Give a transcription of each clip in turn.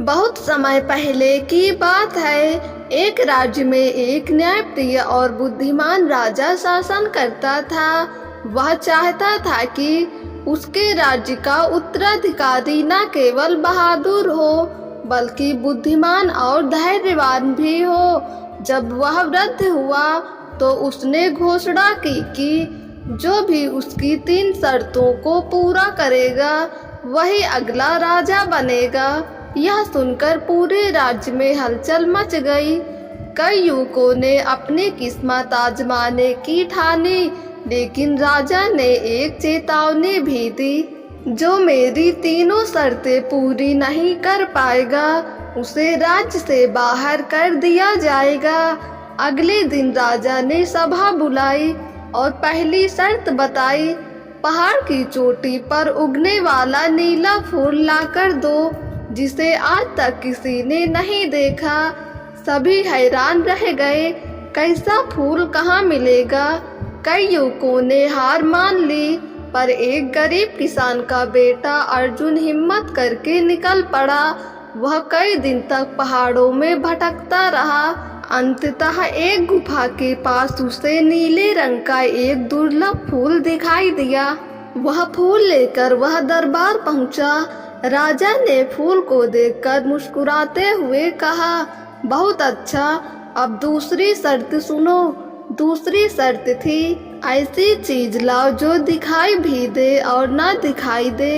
बहुत समय पहले की बात है। एक राज्य में एक न्यायप्रिय और बुद्धिमान राजा शासन करता था। वह चाहता था कि उसके राज्य का उत्तराधिकारी न केवल बहादुर हो बल्कि बुद्धिमान और धैर्यवान भी हो। जब वह वृद्ध हुआ तो उसने घोषणा की कि जो भी उसकी 3 शर्तों को पूरा करेगा वही अगला राजा बनेगा। यह सुनकर पूरे राज्य में हलचल मच गई। कई युवकों ने अपनी किस्मत आजमाने की ठानी, लेकिन राजा ने एक चेतावनी भी दी, जो मेरी 3 शर्तें पूरी नहीं कर पाएगा उसे राज्य से बाहर कर दिया जाएगा। अगले दिन राजा ने सभा बुलाई और पहली शर्त बताई, पहाड़ की चोटी पर उगने वाला नीला फूल लाकर दो, जिसे आज तक किसी ने नहीं देखा। सभी हैरान रह गए, कैसा फूल कहाँ मिलेगा। कई युवकों ने हार मान ली, पर एक गरीब किसान का बेटा अर्जुन हिम्मत करके निकल पड़ा। वह कई दिन तक पहाड़ों में भटकता रहा। अंततः एक गुफा के पास उसे नीले रंग का एक दुर्लभ फूल दिखाई दिया। वह फूल लेकर वह दरबार पहुंचा। राजा ने फूल को देखकर मुस्कुराते हुए कहा, बहुत अच्छा, अब दूसरी शर्त सुनो। दूसरी शर्त थी, ऐसी चीज लाओ जो दिखाई भी दे और न दिखाई दे।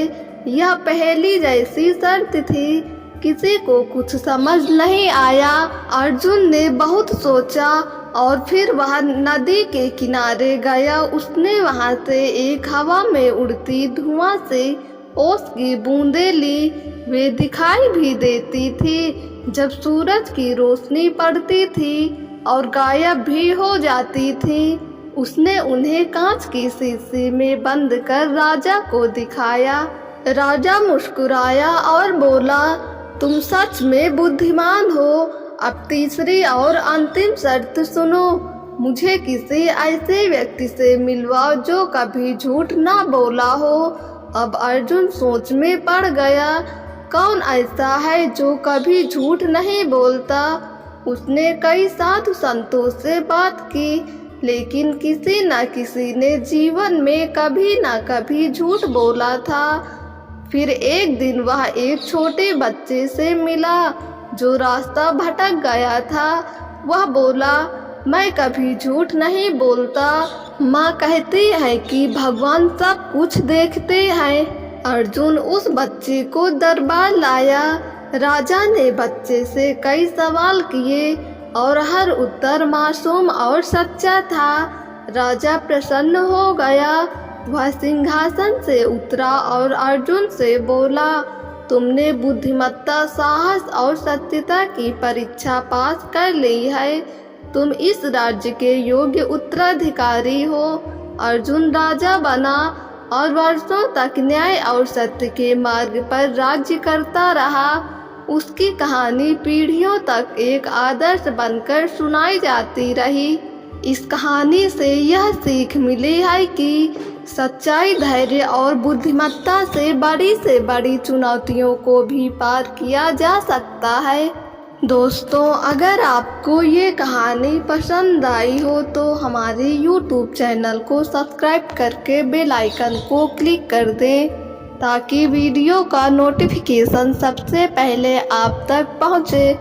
यह पहली जैसी शर्त थी। किसी को कुछ समझ नहीं आया। अर्जुन ने बहुत सोचा और फिर वह नदी के किनारे गया। उसने वहां से एक हवा में उड़ती धुआं से ओस की बूंदें ली। वे दिखाई भी देती थी जब सूरज की रोशनी पड़ती थी और गायब भी हो जाती थी। उसने उन्हें कांच की शीशी में बंद कर राजा को दिखाया। राजा मुस्कुराया और बोला, तुम सच में बुद्धिमान हो। अब तीसरी और अंतिम शर्त सुनो, मुझे किसी ऐसे व्यक्ति से मिलवाओ जो कभी झूठ ना बोला हो। अब अर्जुन सोच में पड़ गया, कौन ऐसा है जो कभी झूठ नहीं बोलता। उसने कई साधु संतों से बात की, लेकिन किसी न किसी ने जीवन में कभी न कभी झूठ बोला था। फिर एक दिन वह एक छोटे बच्चे से मिला जो रास्ता भटक गया था। वह बोला, मैं कभी झूठ नहीं बोलता। माँ कहती है कि भगवान सब कुछ देखते हैं। अर्जुन उस बच्चे को दरबार लाया। राजा ने बच्चे से कई सवाल किए और हर उत्तर मासूम और सच्चा था। राजा प्रसन्न हो गया। वह सिंहासन से उतरा और अर्जुन से बोला, तुमने बुद्धिमत्ता, साहस और सत्यता की परीक्षा पास कर ली है। तुम इस राज्य के योग्य उत्तराधिकारी हो। अर्जुन राजा बना और वर्षों तक न्याय और सत्य के मार्ग पर राज्य करता रहा। उसकी कहानी पीढ़ियों तक एक आदर्श बनकर सुनाई जाती रही। इस कहानी से यह सीख मिली है कि सच्चाई, धैर्य और बुद्धिमत्ता से बड़ी चुनौतियों को भी पार किया जा सकता है। दोस्तों, अगर आपको ये कहानी पसंद आई हो तो हमारे YouTube चैनल को सब्सक्राइब करके बेल आइकन को क्लिक कर दें, ताकि वीडियो का नोटिफिकेशन सबसे पहले आप तक पहुँचे।